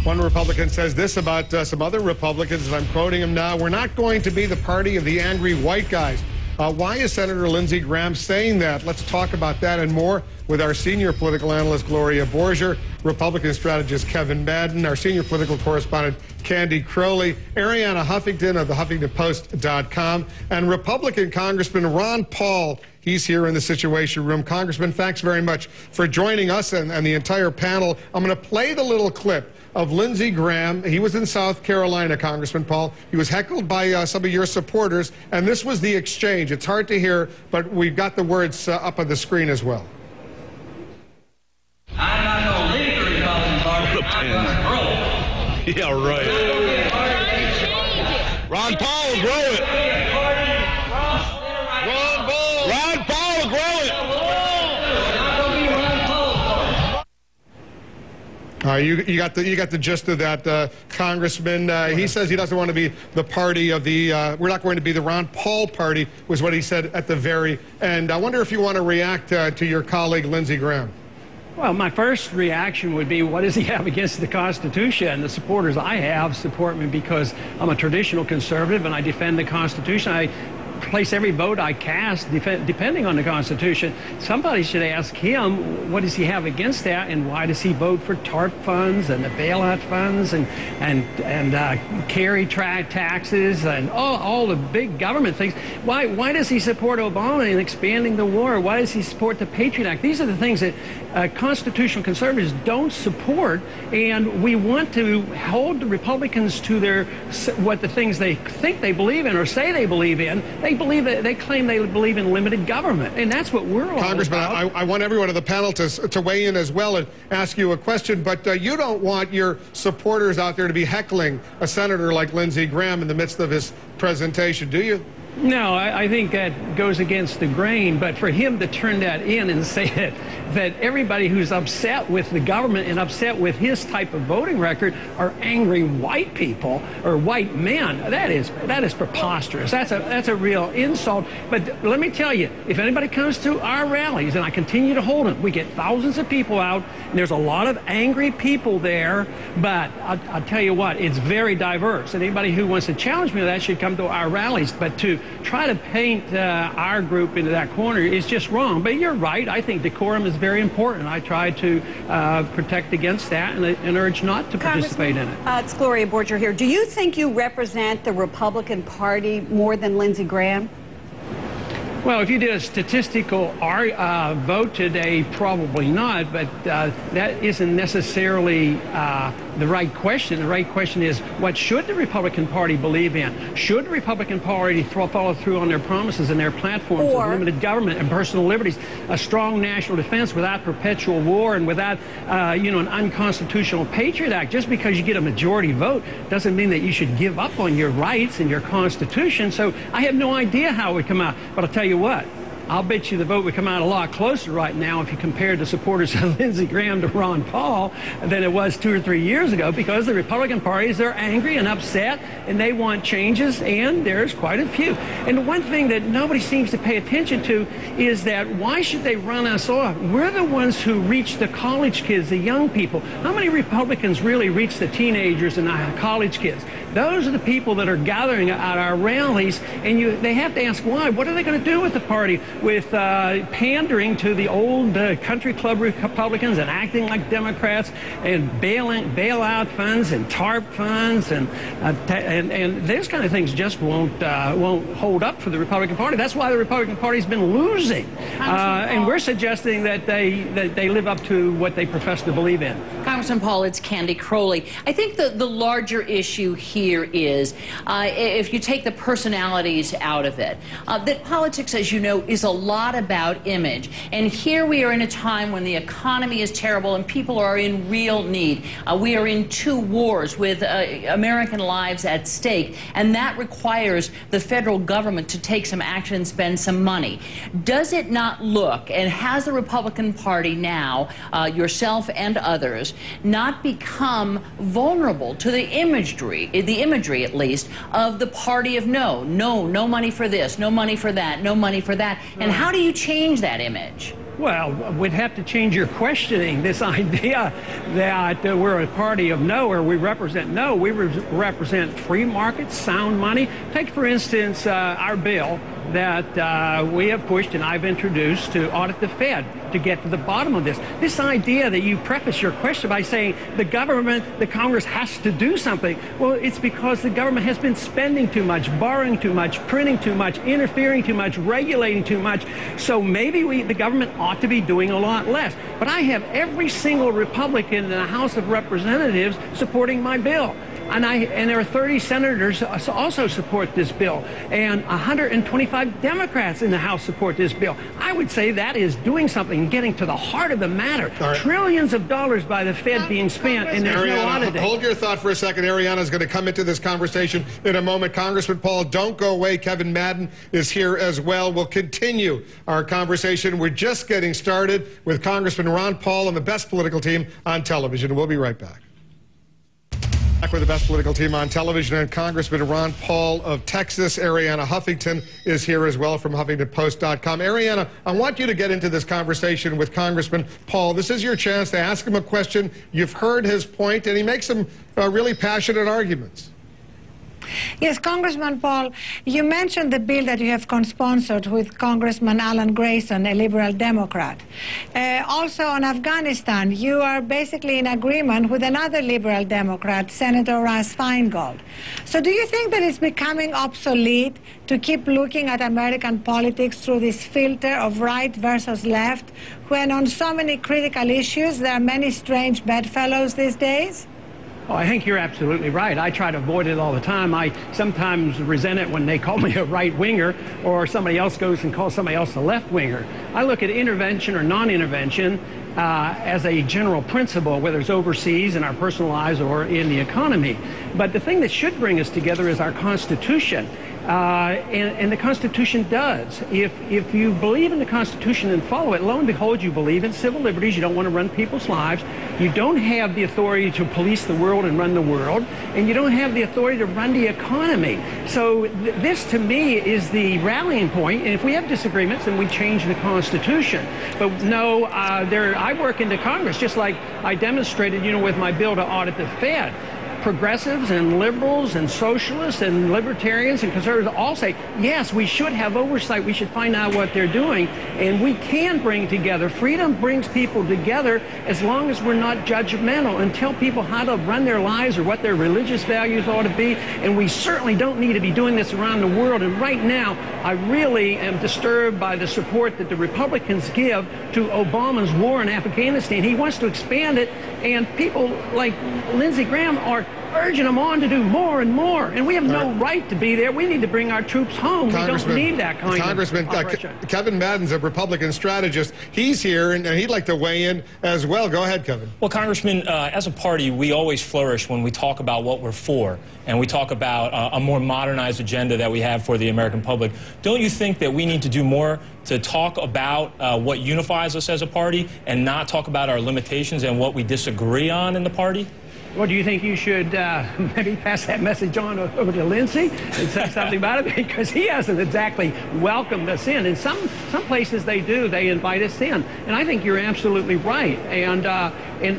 One Republican says this about some other Republicans, and I'm quoting him now: "We're not going to be the party of the angry white guys." Why is Senator Lindsey Graham saying that? Let's talk about that and more with our senior political analyst, Gloria Borger, Republican strategist Kevin Madden, our senior political correspondent, Candy Crowley, Ariana Huffington of the HuffingtonPost.com, and Republican Congressman Ron Paul. He's here in the Situation Room. Congressman, thanks very much for joining us and the entire panel. I'm going to play the little clip of Lindsey Graham. He was in South Carolina, Congressman Paul. He was heckled by some of your supporters, and this was the exchange. It's hard to hear, but we've got the words up on the screen as well. I'm not going to leave the Republican Party. I'm going to grow it. Yeah, right. Ron Paul will grow it. Ron Paul will grow it. You got the gist of that, Congressman. He says he doesn't want to be the party of the. We're not going to be the Ron Paul party, was what he said at the very end. I wonder if you want to react to your colleague Lindsey Graham. Well, my first reaction would be, what does he have against the Constitution? The supporters I have support me because I'm a traditional conservative and I defend the Constitution. I place every vote I cast depending on the Constitution. Somebody should ask him, what does he have against that, and why does he vote for TARP funds and the bailout funds and carry taxes and all the big government things? Why does he support Obama in expanding the war? Why does he support the Patriot Act? These are the things that constitutional conservatives don't support, and we want to hold the Republicans to the things they think they believe in or say they believe in. They claim they believe in limited government, and that's what we're all Congressman, about. I want everyone on the panel to weigh in as well and ask you a question, but you don't want your supporters out there to be heckling a senator like Lindsey Graham in the midst of his presentation, do you? No, I think that goes against the grain, but for him to turn that in and say that everybody who's upset with the government and upset with his type of voting record are angry white people or white men, that is preposterous. That's a real insult. But let me tell you, if anybody comes to our rallies, and I continue to hold them, we get thousands of people out, and there's a lot of angry people there, but I'll tell you what, it's very diverse, and anybody who wants to challenge me with that should come to our rallies. But to try to paint our group into that corner is just wrong. But you're right. I think decorum is very important. I try to protect against that and urge not to participate in it. It's Gloria Borger here. Do you think you represent the Republican Party more than Lindsey Graham? Well, if you did a statistical vote today, probably not, but that isn't necessarily the right question. The right question is, what should the Republican Party believe in? Should the Republican Party follow through on their promises and their platforms of limited government and personal liberties, a strong national defense without perpetual war and without, an unconstitutional Patriot Act? Just because you get a majority vote doesn't mean that you should give up on your rights and your Constitution. So I have no idea how it would come out, but I'll tell you what, I'll bet you the vote would come out a lot closer right now if you compared the supporters of Lindsey Graham to Ron Paul than it was 2 or 3 years ago, because the Republican parties are angry and upset and they want changes, and there's quite a few. And the one thing that nobody seems to pay attention to is that why should they run us off? We're the ones who reach the college kids, the young people. How many Republicans really reach the teenagers and the college kids? Those are the people that are gathering at our rallies, and they have to ask why. What are they going to do with the party? With pandering to the old country club Republicans and acting like Democrats and bailout funds and TARP funds and those kind of things just won't hold up for the Republican Party. That's why the Republican Party's been losing, and we're suggesting that they live up to what they profess to believe in. Congressman Paul, it's Candy Crowley. I think the larger issue here is, if you take the personalities out of it, that politics, as you know, is a lot about image. And here we are in a time when the economy is terrible and people are in real need. We are in 2 wars with American lives at stake, and that requires the federal government to take some action and spend some money. Does it not look, and has the Republican Party now, yourself and others, not become vulnerable to the imagery at least, of the party of no money for this, no money for that, no money for that? And how do you change that image? Well, we'd have to change your questioning. This idea that we're a party of no, or we represent no, we represent free markets, sound money. Take, for instance, our bill that we have pushed and I've introduced to audit the Fed to get to the bottom of this. This idea that you preface your question by saying the government, the Congress has to do something. Well, it's because the government has been spending too much, borrowing too much, printing too much, interfering too much, regulating too much. So maybe the government ought to be doing a lot less. But I have every single Republican in the House of Representatives supporting my bill. And there are 30 senators also support this bill, and 125 Democrats in the House support this bill. I would say that is doing something, getting to the heart of the matter. Right. Trillions of dollars by the Fed being spent, and there's no auditing. Hold your thought for a second. Ariana is going to come into this conversation in a moment. Congressman Paul, don't go away. Kevin Madden is here as well. We'll continue our conversation. We're just getting started with Congressman Ron Paul and the best political team on television. We'll be right back. Back with the best political team on television, and Congressman Ron Paul of Texas. Ariana Huffington is here as well from HuffingtonPost.com. Ariana, I want you to get into this conversation with Congressman Paul. This is your chance to ask him a question. You've heard his point, and he makes some really passionate arguments. Yes, Congressman Paul, you mentioned the bill that you have co-sponsored with Congressman Alan Grayson, a liberal Democrat. Also on Afghanistan, you are basically in agreement with another liberal Democrat, Senator Russ Feingold. So do you think that it's becoming obsolete to keep looking at American politics through this filter of right versus left, when on so many critical issues there are many strange bedfellows these days? Oh, I think you're absolutely right. I try to avoid it all the time. I sometimes resent it when they call me a right-winger, or somebody else goes and calls somebody else a left-winger. I look at intervention or non-intervention as a general principle, whether it's overseas, in our personal lives, or in the economy. But the thing that should bring us together is our Constitution. And the Constitution does. If you believe in the Constitution and follow it, lo and behold, you believe in civil liberties. You don't want to run people's lives. You don't have the authority to police the world and run the world. And you don't have the authority to run the economy. So this, to me, is the rallying point. And if we have disagreements, then we change the Constitution. But no, I work into Congress, just like I demonstrated, with my bill to audit the Fed. Progressives and liberals and socialists and libertarians and conservatives all say, yes, we should have oversight. We should find out what they're doing. And we can bring together. Freedom brings people together as long as we're not judgmental and tell people how to run their lives or what their religious values ought to be. And we certainly don't need to be doing this around the world. And right now, I really am disturbed by the support that the Republicans give to Obama's war in Afghanistan. He wants to expand it, and people like Lindsey Graham are urging them on to do more and more. And we have no right to be there. We need to bring our troops home. We don't need that kind of operation. Kevin Madden's a Republican strategist. He's here, and he'd like to weigh in as well. Go ahead, Kevin. Well, Congressman, as a party, we always flourish when we talk about what we're for, and we talk about a more modernized agenda that we have for the American public. Don't you think that we need to do more to talk about what unifies us as a party and not talk about our limitations and what we disagree on in the party? Well, do you think you should maybe pass that message on over to Lindsey and say something about it? Because he hasn't exactly welcomed us in. In some places they do. They invite us in. And I think you're absolutely right. And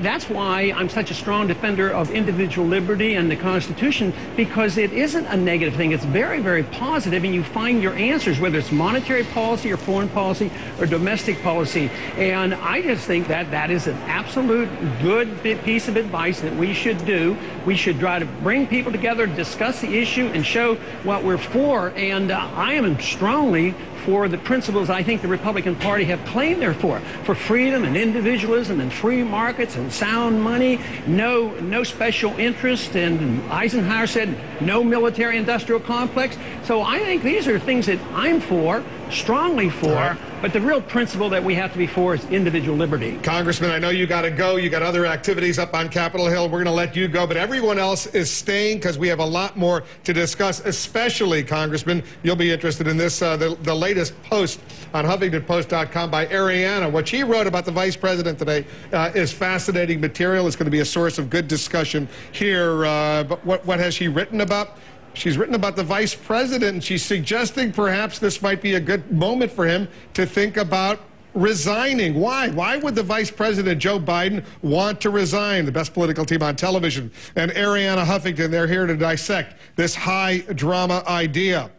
that's why I'm such a strong defender of individual liberty and the Constitution, because it isn't a negative thing. It's very, very positive, and you find your answers, whether it's monetary policy or foreign policy or domestic policy. And I just think that that is an absolute good piece of advice that we should do. We should try to bring people together, discuss the issue, and show what we're for. And I am strongly for the principles I think the Republican Party have claimed they're for freedom and individualism and free markets and sound money, no special interest, and Eisenhower said no military industrial complex. So I think these are things that I'm for, strongly for, but the real principle that we have to be for is individual liberty. Congressman, I know you got to go. You got other activities up on Capitol Hill. We're going to let you go, but everyone else is staying because we have a lot more to discuss, especially, Congressman, you'll be interested in this, the latest post on HuffingtonPost.com by Ariana. What she wrote about the Vice President today is fascinating material. It's going to be a source of good discussion here. But what has she written about? She's written about the Vice President, and she's suggesting perhaps this might be a good moment for him to think about resigning. Why? Why would the Vice President, Joe Biden, want to resign? The best political team on television and Arianna Huffington, they're here to dissect this high drama idea.